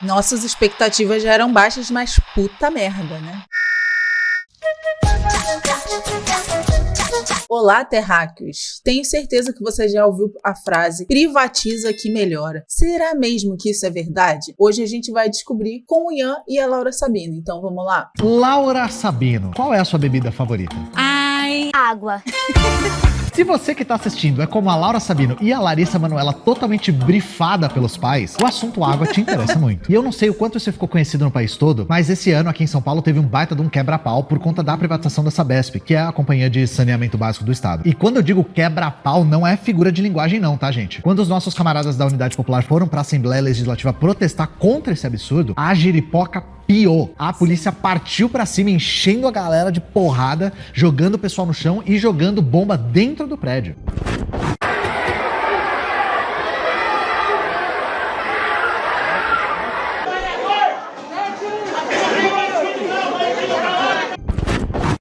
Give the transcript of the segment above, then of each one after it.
Nossas expectativas já eram baixas, mas puta merda, né? Olá, terráqueos! Tenho certeza que você já ouviu a frase privatiza que melhora. Será mesmo que isso é verdade? Hoje a gente vai descobrir com o Ian e a Laura Sabino. Então vamos lá? Laura Sabino, qual é a sua bebida favorita? Água. Se você que tá assistindo é como a Laura Sabino e a Larissa Manoela totalmente brifada pelos pais, o assunto água te interessa muito. E eu não sei o quanto isso ficou conhecido no país todo, mas esse ano aqui em São Paulo teve um baita de um quebra-pau por conta da privatização da Sabesp, que é a companhia de saneamento básico do estado. E quando eu digo quebra-pau, não é figura de linguagem não, tá, gente? Quando os nossos camaradas da Unidade Popular foram pra Assembleia Legislativa protestar contra esse absurdo, a giripoca pior. A polícia partiu pra cima, enchendo a galera de porrada, jogando o pessoal no chão e jogando bomba dentro do prédio.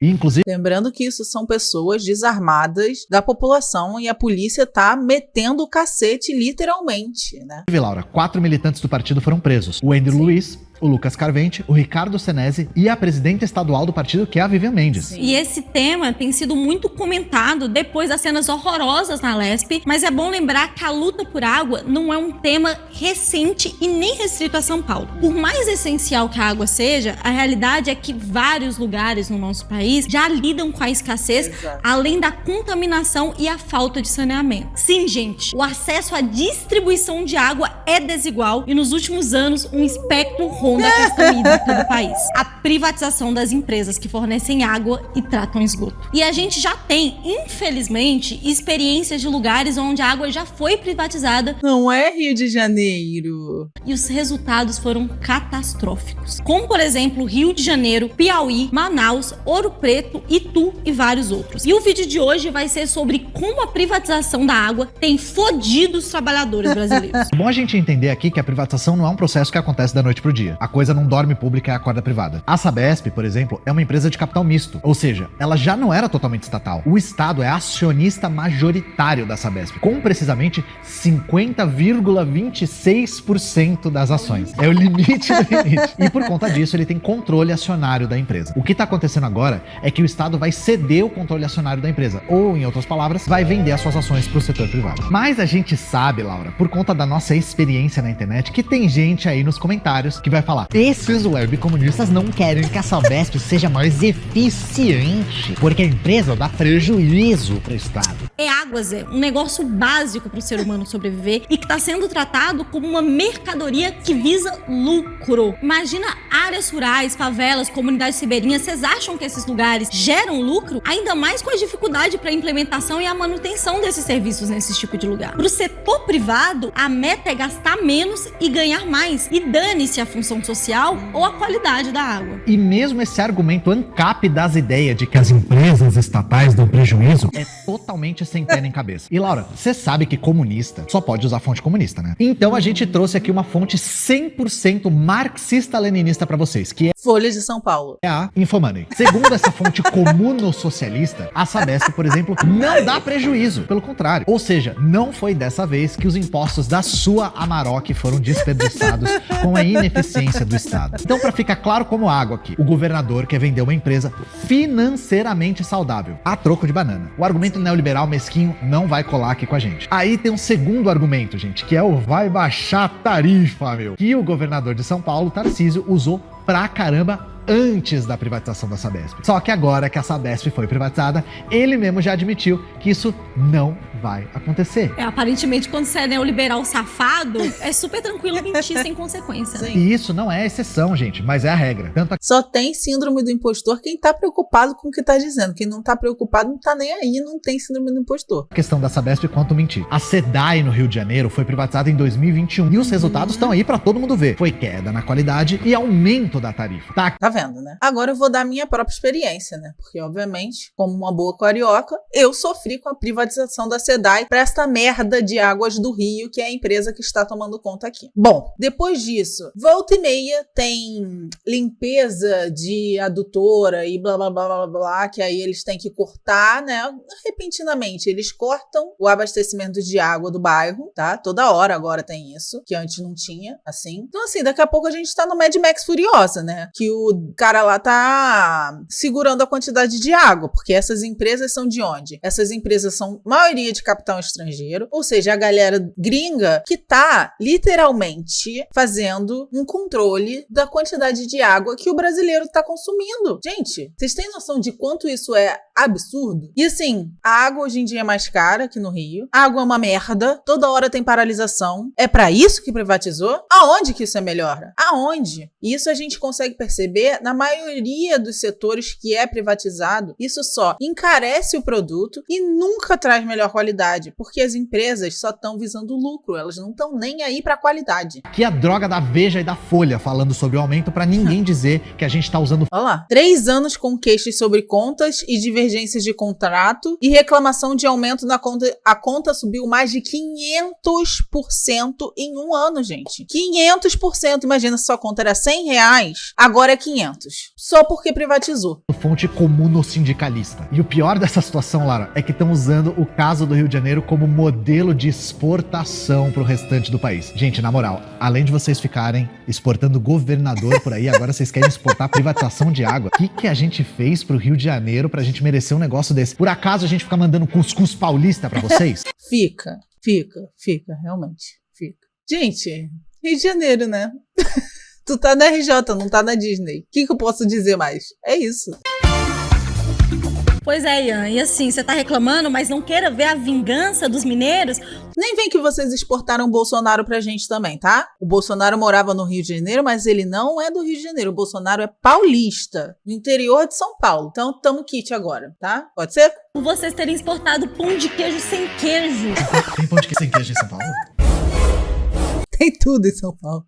Inclusive, lembrando que isso são pessoas desarmadas da população e a polícia tá metendo o cacete literalmente, né? Laura, 4 militantes do partido foram presos. O Andrew Luiz, o Lucas Carvente, o Ricardo Senesi e a presidenta estadual do partido, que é a Vivian Mendes. Sim. E esse tema tem sido muito comentado depois das cenas horrorosas na Lespe, mas é bom lembrar que a luta por água não é um tema recente e nem restrito a São Paulo. Por mais essencial que a água seja, a realidade é que vários lugares no nosso país já lidam com a escassez, além da contaminação e a falta de saneamento. Sim, gente, o acesso à distribuição de água é desigual e nos últimos anos um espectro da questão hídrica do país. A privatização das empresas que fornecem água e tratam esgoto. E a gente já tem, infelizmente, experiências de lugares onde a água já foi privatizada. Não é Rio de Janeiro. E os resultados foram catastróficos. Como, por exemplo, Rio de Janeiro, Piauí, Manaus, Ouro Preto, Itu e vários outros. E o vídeo de hoje vai ser sobre como a privatização da água tem fodido os trabalhadores brasileiros. É bom a gente entender aqui que a privatização não é um processo que acontece da noite pro dia. A coisa não dorme pública e acorda privada. A Sabesp, por exemplo, é uma empresa de capital misto, ou seja, ela já não era totalmente estatal. O Estado é acionista majoritário da Sabesp, com precisamente 50,26% das ações. É o limite do limite. E por conta disso, ele tem controle acionário da empresa. O que está acontecendo agora é que o Estado vai ceder o controle acionário da empresa, ou, em outras palavras, vai vender as suas ações para o setor privado. Mas a gente sabe, Laura, por conta da nossa experiência na internet, que tem gente aí nos comentários que vai falar: esses web comunistas não querem que a Sabesp seja mais eficiente, porque a empresa dá prejuízo para o Estado. É água, Zé, um negócio básico para o ser humano sobreviver e que está sendo tratado como uma mercadoria que visa lucro. Imagina áreas rurais, favelas, comunidades ribeirinhas. Vocês acham que esses lugares geram lucro? Ainda mais com a dificuldade para a implementação e a manutenção desses serviços nesse tipo de lugar. Para o setor privado, a meta é gastar menos e ganhar mais. E dane-se a função social ou a qualidade da água. E mesmo esse argumento ANCAP das ideias de que as empresas estatais dão prejuízo é totalmente sem pé nem cabeça. E Laura, você sabe que comunista só pode usar fonte comunista, né? Então a gente trouxe aqui uma fonte 100% marxista-leninista pra vocês, que é Folha de São Paulo. É a Infomoney. Segundo essa fonte comuno-socialista, a Sabesp, por exemplo, não dá prejuízo. Pelo contrário. Ou seja, não foi dessa vez que os impostos da sua Amarok foram desperdiçados com a ineficiência do Estado. Então, para ficar claro como água aqui, o governador quer vender uma empresa financeiramente saudável, a troco de banana. O argumento neoliberal mesquinho não vai colar aqui com a gente. Aí tem um segundo argumento, gente, que é o vai baixar a tarifa, meu. Que o governador de São Paulo, Tarcísio, usou pra caramba antes da privatização da Sabesp. Só que agora que a Sabesp foi privatizada, ele mesmo já admitiu que isso não vai acontecer. Aparentemente, quando você é neoliberal safado, é super tranquilo mentir sem consequência. Sim. E isso não é exceção, gente, mas é a regra. Só tem síndrome do impostor quem tá preocupado com o que tá dizendo. Quem não tá preocupado não tá nem aí, não tem síndrome do impostor. A questão da Sabesp quanto mentir. A SEDAI no Rio de Janeiro foi privatizada em 2021 e os resultados estão aí pra todo mundo ver. Foi queda na qualidade e aumento da tarifa. Tá vendo, né? Agora eu vou dar a minha própria experiência, né? Porque, obviamente, como uma boa carioca, eu sofri com a privatização da SEDAI para esta merda de Águas do Rio, que é a empresa que está tomando conta aqui. Bom, depois disso, volta e meia tem limpeza de adutora e blá blá blá blá blá, que aí eles têm que cortar, né? Repentinamente, eles cortam o abastecimento de água do bairro, tá? Toda hora agora tem isso, que antes não tinha, assim. Então, assim, daqui a pouco a gente tá no Mad Max Furiosa, né? Que o cara lá tá segurando a quantidade de água, porque essas empresas são de onde? Essas empresas são maioria de capital estrangeiro, ou seja, a galera gringa que tá literalmente fazendo um controle da quantidade de água que o brasileiro tá consumindo. Gente, vocês têm noção de quanto isso é absurdo? E assim, a água hoje em dia é mais cara aqui no Rio, a água é uma merda, toda hora tem paralisação. É pra isso que privatizou? Aonde que isso é melhor? Aonde? Isso a gente consegue perceber na maioria dos setores que é privatizado. Isso só encarece o produto e nunca traz melhor qualidade, porque as empresas só estão visando lucro, elas não estão nem aí pra qualidade. Que a droga da Veja e da Folha falando sobre o aumento pra ninguém dizer que a gente tá usando... Olha lá, 3 anos com queixas sobre contas e divergências de contrato e reclamação de aumento na conta. A conta subiu mais de 500% em um ano, gente. 500%. Imagina se sua conta era R$100, agora é 500. Só porque privatizou. Fonte comuno-sindicalista. E o pior dessa situação, Lara, é que estão usando o caso do Rio de Janeiro como modelo de exportação pro restante do país. Gente, na moral, além de vocês ficarem exportando governador por aí, agora vocês querem exportar privatização de água. O que a gente fez pro Rio de Janeiro pra gente merecer um negócio desse? Por acaso a gente fica mandando cuscuz paulista pra vocês? Fica, realmente, fica. Gente, Rio de Janeiro, né? Tu tá na RJ, não tá na Disney. O que eu posso dizer mais? É isso. Pois é, Ian, e assim, você tá reclamando, mas não queira ver a vingança dos mineiros? Nem vem que vocês exportaram o Bolsonaro pra gente também, tá? O Bolsonaro morava no Rio de Janeiro, mas ele não é do Rio de Janeiro. O Bolsonaro é paulista, no interior de São Paulo. Então, tamo kit agora, tá? Pode ser? Por vocês terem exportado pão de queijo sem queijo. Tem pão de queijo sem queijo em São Paulo? Tem tudo em São Paulo.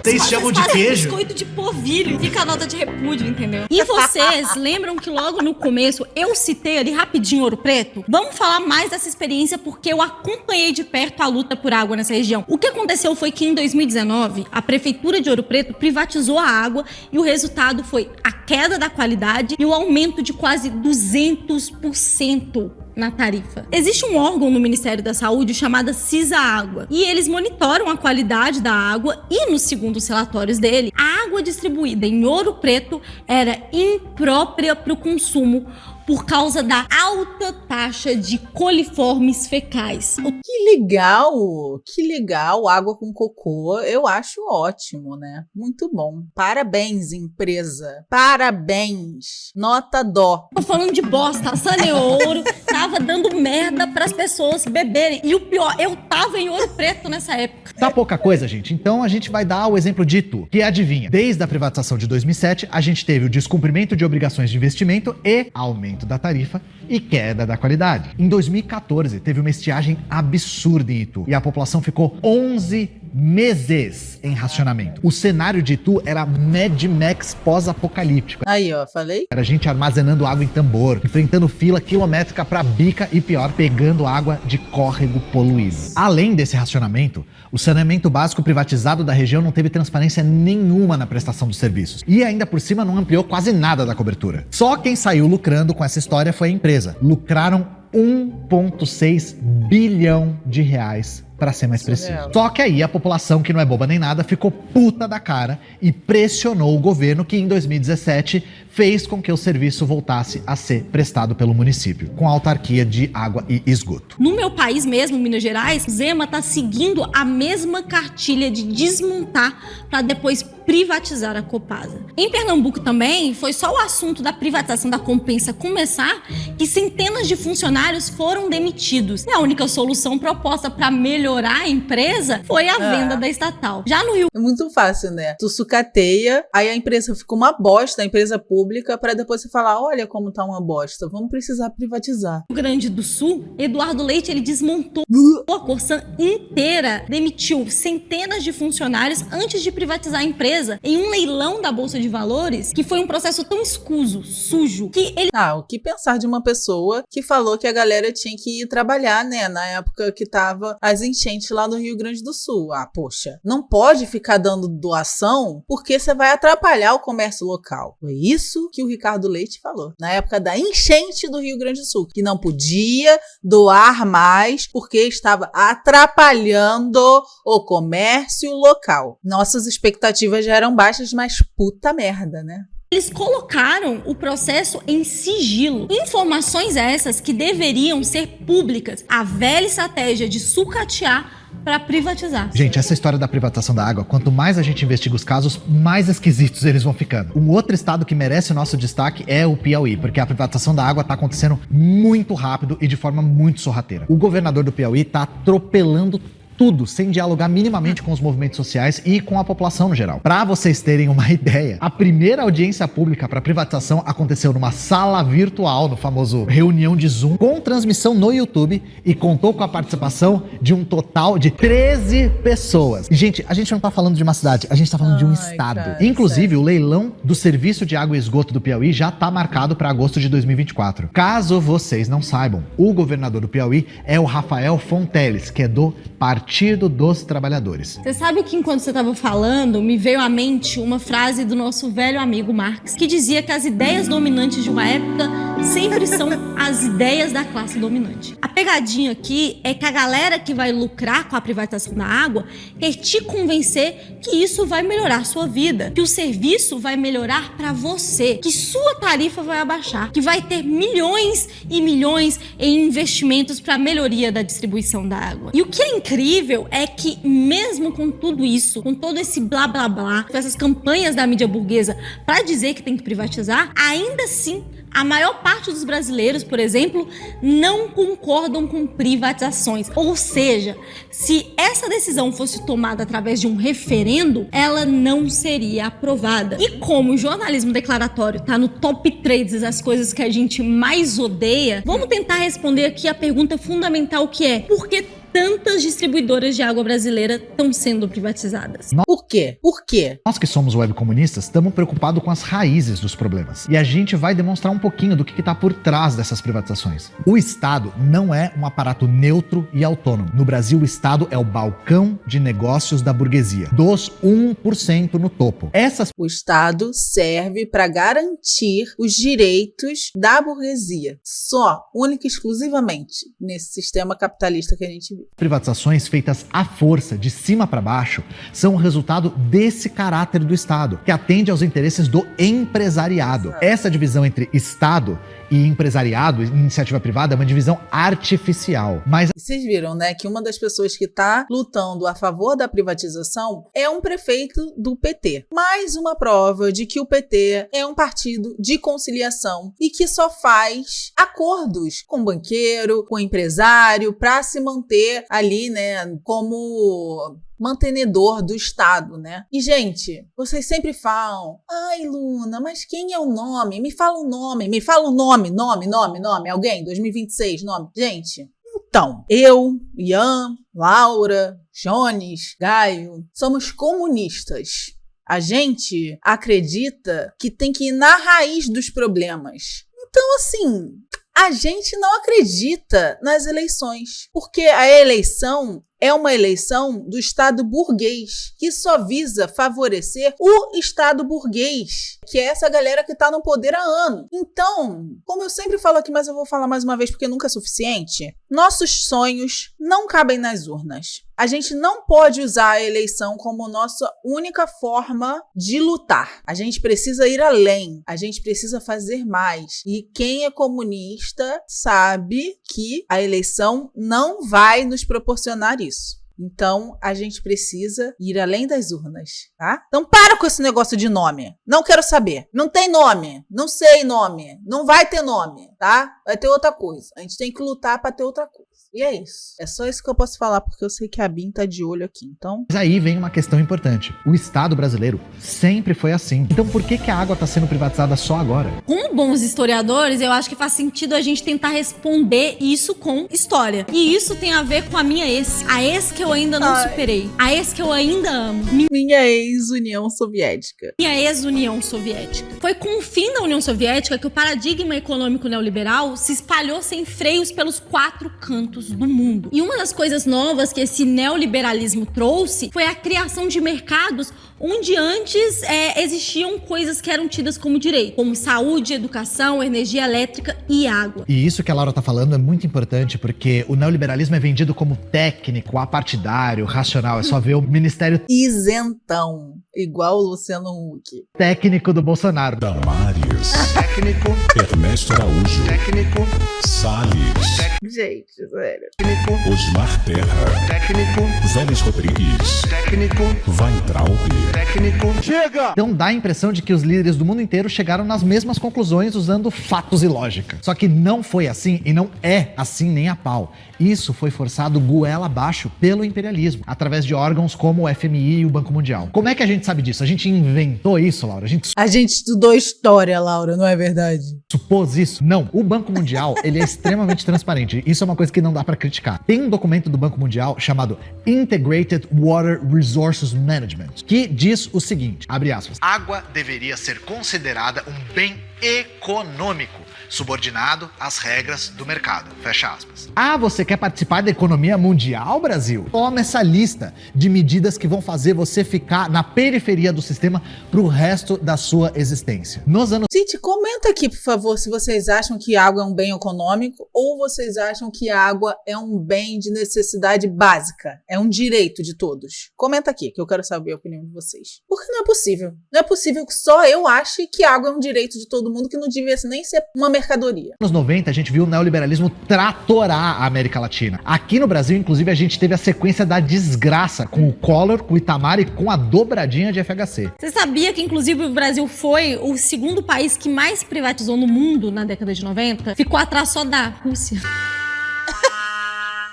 Vocês chamam de queijo? Biscoito de polvilho. Fica a nota de repúdio, entendeu? E vocês lembram que logo no começo eu citei ali rapidinho Ouro Preto? Vamos falar mais dessa experiência porque eu acompanhei de perto a luta por água nessa região. O que aconteceu foi que em 2019 a prefeitura de Ouro Preto privatizou a água e o resultado foi a queda da qualidade e o aumento de quase 200% na tarifa. Existe um órgão no Ministério da Saúde chamado CISA Água e eles monitoram a qualidade da água e, nos segundos relatórios dele, a água distribuída em Ouro Preto era imprópria para o consumo por causa da alta taxa de coliformes fecais. Que legal, água com cocô, eu acho ótimo, né? Muito bom. Parabéns, empresa. Parabéns. Nota dó. Tô falando de bosta, a Saneouro tava dando merda pras pessoas beberem. E o pior, eu tava em Ouro Preto nessa época. Tá pouca coisa, gente. Então a gente vai dar o exemplo de Itu, que adivinha, desde a privatização de 2007, a gente teve o descumprimento de obrigações de investimento e aumento da tarifa e queda da qualidade. Em 2014, teve uma estiagem absurda em Itu e a população ficou 11 meses em racionamento. O cenário de Itu era Mad Max pós-apocalíptico. Aí, ó, falei. Era gente armazenando água em tambor, enfrentando fila quilométrica pra bica e pior, pegando água de córrego poluído. Além desse racionamento, o saneamento básico privatizado da região não teve transparência nenhuma na prestação dos serviços. E ainda por cima não ampliou quase nada da cobertura. Só quem saiu lucrando com essa história foi a empresa. Lucraram 1,6 bilhão de reais, para ser mais preciso. Só que aí a população, que não é boba nem nada, ficou puta da cara e pressionou o governo, que em 2017 fez com que o serviço voltasse a ser prestado pelo município, com a autarquia de água e esgoto. No meu país mesmo, Minas Gerais, Zema tá seguindo a mesma cartilha de desmontar para depois privatizar a Copasa. Em Pernambuco também, foi só o assunto da privatização da Compensa começar que centenas de funcionários foram demitidos. E a única solução proposta para melhorar melhorar a empresa foi a venda da estatal. Já no Rio É muito fácil, né? Tu sucateia, aí a empresa fica uma bosta, a empresa pública, pra depois você falar, olha como tá uma bosta, vamos precisar privatizar. Grande do Sul, Eduardo Leite, ele desmontou a Corsan inteira, demitiu centenas de funcionários antes de privatizar a empresa em um leilão da Bolsa de Valores, que foi um processo tão escuso, sujo, que ele... O que pensar de uma pessoa que falou que a galera tinha que ir trabalhar, né, na época que tava as enchentes lá no Rio Grande do Sul. Poxa, não pode ficar dando doação porque você vai atrapalhar o comércio local. Foi isso que o Ricardo Leite falou, na época da enchente do Rio Grande do Sul, que não podia doar mais porque estava atrapalhando o comércio local. Nossas expectativas já eram baixas, mas puta merda, né? Eles colocaram o processo em sigilo. Informações essas que deveriam ser públicas. A velha estratégia de sucatear para privatizar. Gente, essa história da privatização da água, quanto mais a gente investiga os casos, mais esquisitos eles vão ficando. Um outro estado que merece o nosso destaque é o Piauí, porque a privatização da água está acontecendo muito rápido e de forma muito sorrateira. O governador do Piauí está atropelando tudo, sem dialogar minimamente com os movimentos sociais e com a população no geral. Para vocês terem uma ideia, a primeira audiência pública para privatização aconteceu numa sala virtual, no famoso reunião de Zoom, com transmissão no YouTube e contou com a participação de um total de 13 pessoas. E, gente, a gente não tá falando de uma cidade, a gente tá falando de um estado. Cara, inclusive, sério. o leilão do Serviço de Água e Esgoto do Piauí já tá marcado para agosto de 2024. Caso vocês não saibam, o governador do Piauí é o Rafael Fonteles, que é do Partido dos Trabalhadores. Você sabe que enquanto você estava falando, me veio à mente uma frase do nosso velho amigo Marx, que dizia que as ideias dominantes de uma época sempre são as ideias da classe dominante. A pegadinha aqui é que a galera que vai lucrar com a privatização da água quer te convencer que isso vai melhorar a sua vida, que o serviço vai melhorar para você, que sua tarifa vai abaixar, que vai ter milhões e milhões em investimentos para a melhoria da distribuição da água. E o que é incrível é que mesmo com tudo isso, com todo esse blá blá blá, com essas campanhas da mídia burguesa para dizer que tem que privatizar, ainda assim a maior parte dos brasileiros, por exemplo, não concordam com privatizações. Ou seja, se essa decisão fosse tomada através de um referendo, ela não seria aprovada. E como o jornalismo declaratório está no top 3 das coisas que a gente mais odeia, vamos tentar responder aqui a pergunta fundamental, que é: por que tantas distribuidoras de água brasileira estão sendo privatizadas? Por quê? Por quê? Nós que somos webcomunistas estamos preocupados com as raízes dos problemas. E a gente vai demonstrar um pouquinho do que está por trás dessas privatizações. O Estado não é um aparato neutro e autônomo. No Brasil, o Estado é o balcão de negócios da burguesia, dos 1% no topo. O Estado serve para garantir os direitos da burguesia. Só, única e exclusivamente, nesse sistema capitalista que a gente vive. Privatizações feitas à força, de cima para baixo, são o resultado desse caráter do Estado, que atende aos interesses do empresariado. Essa divisão entre Estado e empresariado, iniciativa privada, é uma divisão artificial. Mas vocês viram, né, que uma das pessoas que está lutando a favor da privatização é um prefeito do PT. Mais uma prova de que o PT é um partido de conciliação e que só faz acordos com banqueiro, com empresário, para se manter ali, né, como mantenedor do Estado, né? E, gente, vocês sempre falam: ai, Luna, mas quem é o nome? Me fala o nome, nome. Alguém? 2026, nome. Gente, então, eu, Ian, Laura, Jones, Gaio, somos comunistas. A gente acredita que tem que ir na raiz dos problemas. Então, assim, a gente não acredita nas eleições, porque a eleição é uma eleição do Estado burguês, que só visa favorecer o Estado burguês, que é essa galera que está no poder há anos. Então, como eu sempre falo aqui, mas eu vou falar mais uma vez porque nunca é suficiente, nossos sonhos não cabem nas urnas. A gente não pode usar a eleição como nossa única forma de lutar. A gente precisa ir além, a gente precisa fazer mais. E quem é comunista sabe que a eleição não vai nos proporcionar isso. Então, a gente precisa ir além das urnas, tá? Então, para com esse negócio de nome. Não quero saber. Não tem nome. Não sei nome. Não vai ter nome, tá? Vai ter outra coisa. A gente tem que lutar para ter outra coisa. E é isso. É só isso que eu posso falar, porque eu sei que a Bin tá de olho aqui, então... Mas aí vem uma questão importante. O Estado brasileiro sempre foi assim. Então por que a água tá sendo privatizada só agora? Como bons historiadores, eu acho que faz sentido a gente tentar responder isso com história. E isso tem a ver com a minha ex. A ex que eu ainda não superei. A ex que eu ainda amo. Minha ex-União Soviética. Minha ex-União Soviética. Foi com o fim da União Soviética que o paradigma econômico neoliberal se espalhou sem freios pelos 4 cantos do mundo. E uma das coisas novas que esse neoliberalismo trouxe foi a criação de mercados onde antes existiam coisas que eram tidas como direito, como saúde, educação, energia elétrica e água. E isso que a Laura tá falando é muito importante, porque o neoliberalismo é vendido como técnico, apartidário, racional. É só ver o ministério isentão, igual o Luciano Huck. Técnico do Bolsonaro. Damares. Técnico. Ernesto Araújo. Técnico. Salles. Gente, sério. Técnico. Osmar Terra. Técnico. Vélez Rodrigues. Técnico. Weintraub. Técnico. Chega! Então dá a impressão de que os líderes do mundo inteiro chegaram nas mesmas conclusões usando fatos e lógica. Só que não foi assim e não é assim nem a pau. Isso foi forçado goela abaixo pelo imperialismo, através de órgãos como o FMI e o Banco Mundial. Como é que a gente sabe disso? A gente inventou isso, Laura? A gente estudou história, Laura, não é verdade? Supôs isso? Não. O Banco Mundial, ele é extremamente transparente. Isso é uma coisa que não dá pra criticar. Tem um documento do Banco Mundial chamado Integrated Water Resources Management, que diz o seguinte, abre aspas, água deveria ser considerada um bem econômico, subordinado às regras do mercado, fecha aspas. Ah, você quer participar da economia mundial, Brasil? Toma essa lista de medidas que vão fazer você ficar na periferia do sistema pro resto da sua existência. Nos anos... Gente, comenta aqui, por favor, se vocês acham que água é um bem econômico ou vocês acham que água é um bem de necessidade básica, é um direito de todos. Comenta aqui, que eu quero saber a opinião de vocês. Porque não é possível. Não é possível que só eu ache que água é um direito de todo mundo, que não devia nem ser uma mercadoria. Nos 90, a gente viu o neoliberalismo tratorar a América Latina. Aqui no Brasil, inclusive, a gente teve a sequência da desgraça com o Collor, com o Itamar e com a dobradinha de FHC. Você sabia que, inclusive, o Brasil foi o segundo país que mais privatizou no mundo na década de 90? Ficou atrás só da Rússia.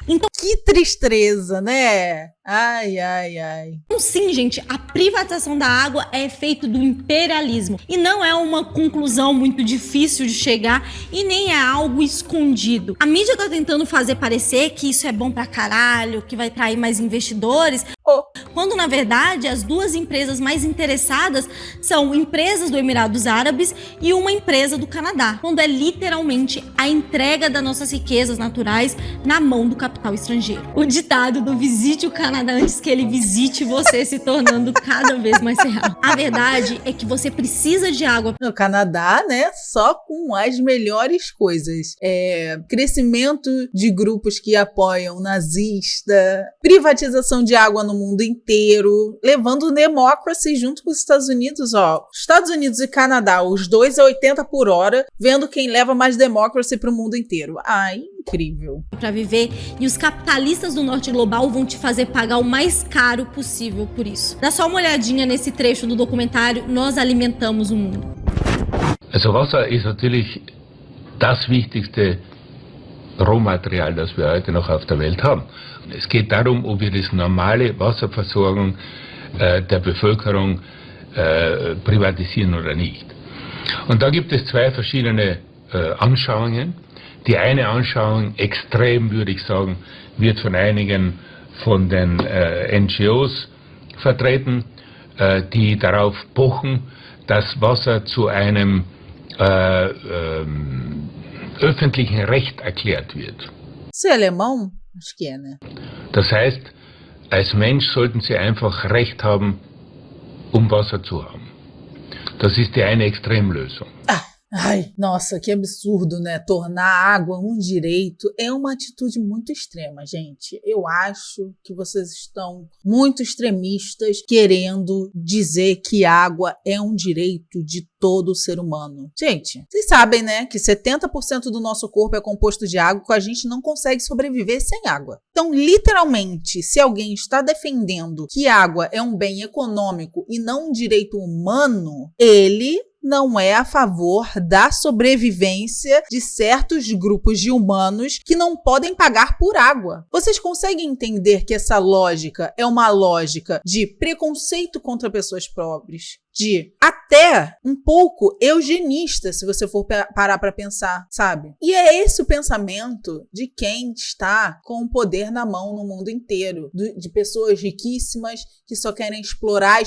Então, que tristeza, né? Ai, ai, ai. Então, sim, gente, a privatização da água é efeito do imperialismo. E não é uma conclusão muito difícil de chegar e nem é algo escondido. A mídia tá tentando fazer parecer que isso é bom pra caralho, que vai atrair mais investidores, quando, na verdade, as duas empresas mais interessadas são empresas do Emirados Árabes e uma empresa do Canadá, quando é literalmente a entrega das nossas riquezas naturais na mão do capital estrangeiro. O ditado do visite o Canadá antes que ele visite você se tornando cada vez mais real. A verdade é que você precisa de água. No Canadá, né, só com as melhores coisas. Crescimento de grupos que apoiam nazista, privatização de água no mundo inteiro, levando democracy junto com os Estados Unidos, ó. Estados Unidos e Canadá, os dois a 80 por hora, vendo quem leva mais democracy pro mundo inteiro. Ai, incrível. Para viver, e os capitalistas do norte global vão te fazer pagar o mais caro possível por isso. Dá só uma olhadinha nesse trecho do documentário Nós Alimentamos o Mundo. Also Wasser ist natürlich das wichtigste Rohmaterial, das wir heute noch auf der Welt haben. Es geht darum, ob wir die normale Wasserversorgung der Bevölkerung privatisieren oder nicht. Und da gibt es zwei verschiedene Anschauungen. Die eine Anschauung, extrem würde ich sagen, wird von einigen von den NGOs vertreten, die darauf pochen, dass Wasser zu einem öffentlichen Recht erklärt wird. Você é alemão? Acho que é, né? Das heißt, als Mensch sollten Sie einfach Recht haben, Wasser zu haben. Das ist die eine Extremlösung. Ai, nossa, que absurdo, né? Tornar a água um direito é uma atitude muito extrema, gente. Eu acho que vocês estão muito extremistas querendo dizer que água é um direito de todo ser humano. Gente, vocês sabem, né, que 70% do nosso corpo é composto de água, que a gente não consegue sobreviver sem água. Então, literalmente, se alguém está defendendo que água é um bem econômico e não um direito humano, ele não é a favor da sobrevivência de certos grupos de humanos que não podem pagar por água. Vocês conseguem entender que essa lógica é uma lógica de preconceito contra pessoas pobres? De até um pouco eugenista, se você for parar para pensar, sabe? E é esse o pensamento de quem está com o poder na mão no mundo inteiro, de pessoas riquíssimas que só querem explorar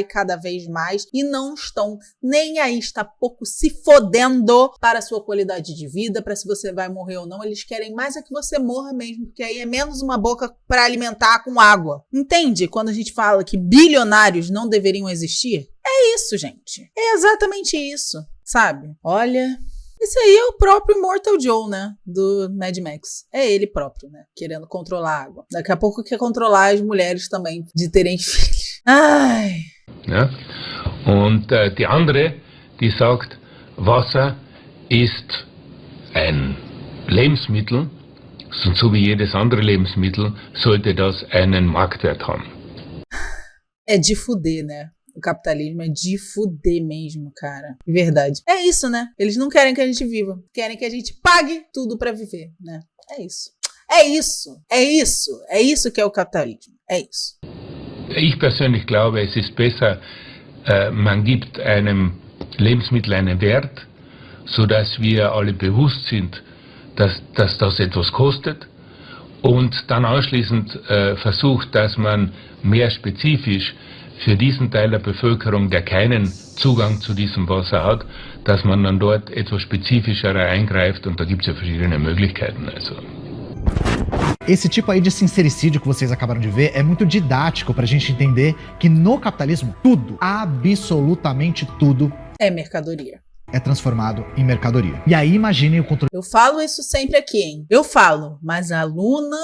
e cada vez mais e não estão nem aí, está pouco se fodendo para a sua qualidade de vida, para se você vai morrer ou não. Eles querem mais é que você morra mesmo, porque aí é menos uma boca para alimentar com água. Entende? Quando a gente fala que bilionários não deveriam existir, é isso, gente. É exatamente isso, sabe? Olha, esse aí é o próprio Immortal Joe, né? Do Mad Max. É ele próprio, né? Querendo controlar a água. Daqui a pouco quer controlar as mulheres também de terem filhos. Ai. Ja? Und die andere, die sagt, Wasser ist ein Lebensmittel, so wie jedes andere Lebensmittel, sollte das einen Marktwert haben. É de fuder, né? O capitalismo é de fuder mesmo, cara. De verdade. É isso, né? Eles não querem que a gente viva. Querem que a gente pague tudo pra viver, né? É isso. É isso. É isso. É isso que é o capitalismo. É isso. Ich persönlich glaube, es ist besser, man gibt einem Lebensmittel einen Wert, sodass wir alle bewusst sind, dass das etwas kostet und dann anschließend versucht, dass man mehr spezifisch für diesen Teil der Bevölkerung, der keinen Zugang zu diesem Wasser hat, dass man dann dort etwas spezifischer eingreift und da gibt es ja verschiedene Möglichkeiten. Also. Esse tipo aí de sincericídio que vocês acabaram de ver é muito didático pra gente entender que no capitalismo tudo, absolutamente tudo, é mercadoria. É transformado em mercadoria. E aí imaginem o controle. Eu falo isso sempre aqui, hein? Eu falo, mas a Luna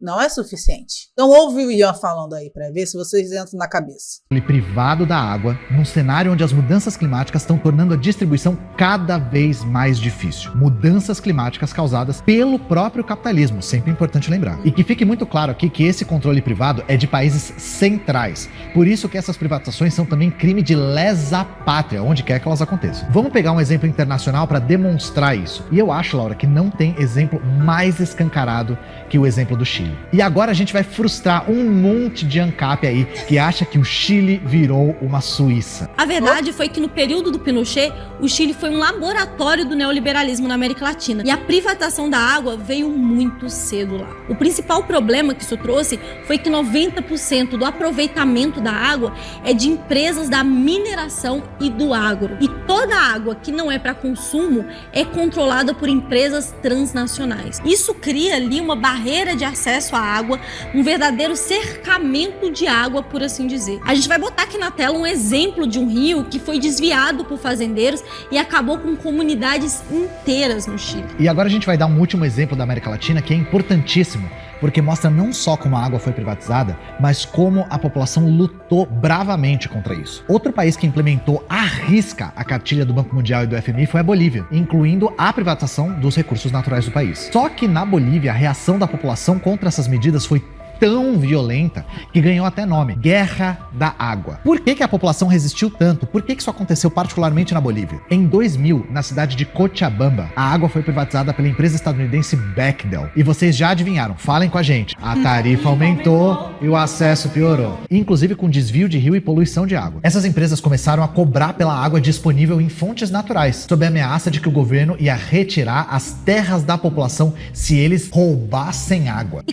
não é suficiente. Então ouve o Ian falando aí pra ver se vocês entram na cabeça. Privado da água, num cenário onde as mudanças climáticas estão tornando a distribuição cada vez mais difícil. Mudanças climáticas causadas pelo próprio capitalismo, sempre importante lembrar. E que fique muito claro aqui que esse controle privado é de países centrais. Por isso que essas privatizações são também crime de lesa pátria, onde quer que elas aconteçam. Vamos pegar um exemplo internacional para demonstrar isso. E eu acho, Laura, que não tem exemplo mais escancarado que o exemplo do Chile. E agora a gente vai frustrar um monte de ANCAP aí que acha que o Chile virou uma Suíça. A verdade foi que no período do Pinochet, o Chile foi um laboratório do neoliberalismo na América Latina. E a privatização da água veio muito cedo lá. O principal problema que isso trouxe foi que 90% do aproveitamento da água é de empresas da mineração e do agro. E toda a água que não é para consumo é controlada por empresas transnacionais. Isso cria ali uma barreira de acesso à água, um verdadeiro cercamento de água, por assim dizer. A gente vai botar aqui na tela um exemplo de um rio que foi desviado por fazendeiros e acabou com comunidades inteiras no Chile. E agora a gente vai dar um último exemplo da América Latina que é importantíssimo, porque mostra não só como a água foi privatizada, mas como a população lutou bravamente contra isso. Outro país que implementou à risca a cartilha do Banco Mundial e do FMI foi a Bolívia, incluindo a privatização dos recursos naturais do país. Só que na Bolívia, a reação da população contra essas medidas foi tão violenta que ganhou até nome: Guerra da Água. Por que a população resistiu tanto? Por que isso aconteceu particularmente na Bolívia? Em 2000, na cidade de Cochabamba, a água foi privatizada pela empresa estadunidense Bechtel. E vocês já adivinharam, falem com a gente. A tarifa aumentou e o acesso piorou, inclusive com desvio de rio e poluição de água. Essas empresas começaram a cobrar pela água disponível em fontes naturais, sob a ameaça de que o governo ia retirar as terras da população se eles roubassem água.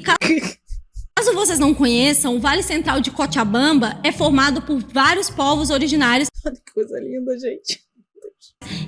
Caso vocês não conheçam, o Vale Central de Cochabamba é formado por vários povos originários. Que coisa linda, gente.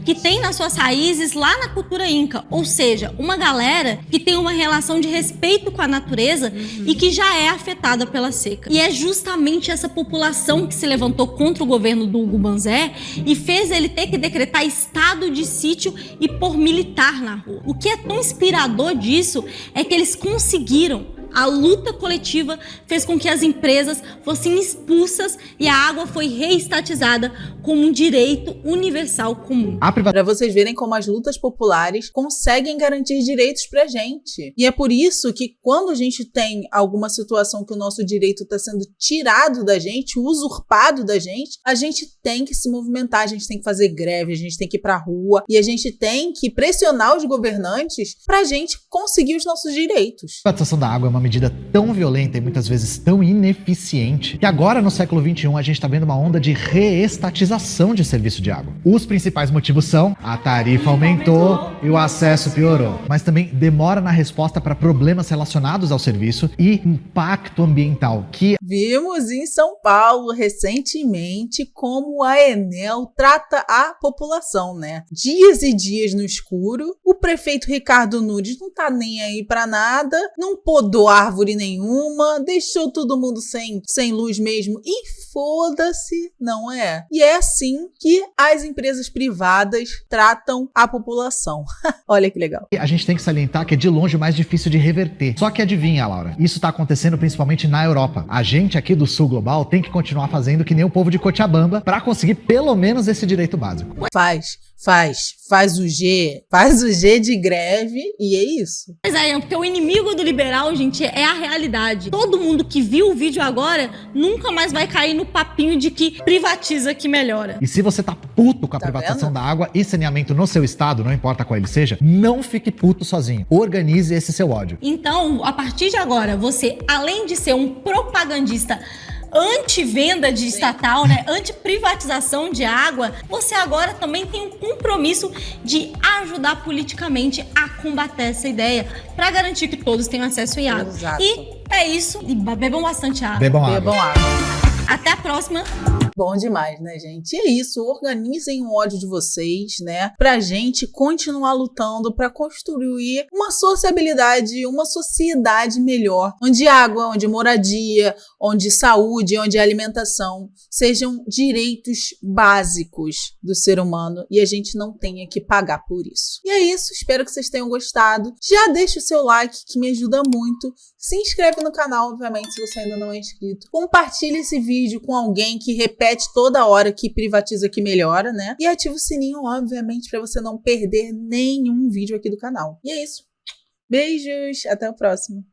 Que tem nas suas raízes lá na cultura inca, ou seja, uma galera que tem uma relação de respeito com a natureza e que já é afetada pela seca. E é justamente essa população que se levantou contra o governo do Hugo Banzé e fez ele ter que decretar estado de sítio e pôr militar na rua. O que é tão inspirador disso é que eles conseguiram A luta coletiva fez com que as empresas fossem expulsas e a água foi reestatizada como um direito universal comum. Para vocês verem como as lutas populares conseguem garantir direitos pra gente. E é por isso que quando a gente tem alguma situação que o nosso direito está sendo tirado da gente, usurpado da gente, a gente tem que se movimentar, a gente tem que fazer greve, a gente tem que ir pra rua e a gente tem que pressionar os governantes pra gente conseguir os nossos direitos. A privatização da água é uma medida tão violenta e muitas vezes tão ineficiente que agora no século XXI a gente está vendo uma onda de reestatização de serviço de água. Os principais motivos são a tarifa aumentou e o acesso piorou, mas também demora na resposta para problemas relacionados ao serviço e impacto ambiental, que vimos em São Paulo recentemente como a Enel trata a população, né? Dias e dias no escuro, o prefeito Ricardo Nunes não tá nem aí pra nada, não podou árvore nenhuma, deixou todo mundo sem luz mesmo e foda-se, não é? E é assim que as empresas privadas tratam a população. Olha que legal. a gente tem que salientar que é de longe o mais difícil de reverter. Só que adivinha, Laura, isso tá acontecendo principalmente na Europa. A gente aqui do Sul Global tem que continuar fazendo que nem o povo de Cochabamba pra conseguir pelo menos esse direito básico. Faz o G de greve e é isso. Mas aí, porque o inimigo do liberal, gente, é a realidade. Todo mundo que viu o vídeo agora nunca mais vai cair no papinho de que privatiza que melhora. E se você tá puto com a privatização da água e saneamento no seu estado, não importa qual ele seja, não fique puto sozinho. Organize esse seu ódio. Então, a partir de agora, você, além de ser um propagandista anti-venda de estatal, né, anti-privatização de água, você agora também tem um compromisso de ajudar politicamente a combater essa ideia, para garantir que todos tenham acesso em água. Exato. E é isso. E bebam bastante água. Bebam água. Bebam água. Até a próxima. Bom demais, né, gente? E é isso, organizem o ódio de vocês, né? Pra gente continuar lutando pra construir uma sociabilidade, uma sociedade melhor, onde água, onde moradia, onde saúde, onde alimentação sejam direitos básicos do ser humano e a gente não tenha que pagar por isso. E é isso, espero que vocês tenham gostado. Já deixa o seu like, que me ajuda muito. Se inscreve no canal, obviamente, se você ainda não é inscrito. Compartilha esse vídeo com alguém que repete toda hora que privatiza que melhora, né? E ativa o sininho, obviamente, para você não perder nenhum vídeo aqui do canal. E é isso. Beijos, até o próximo.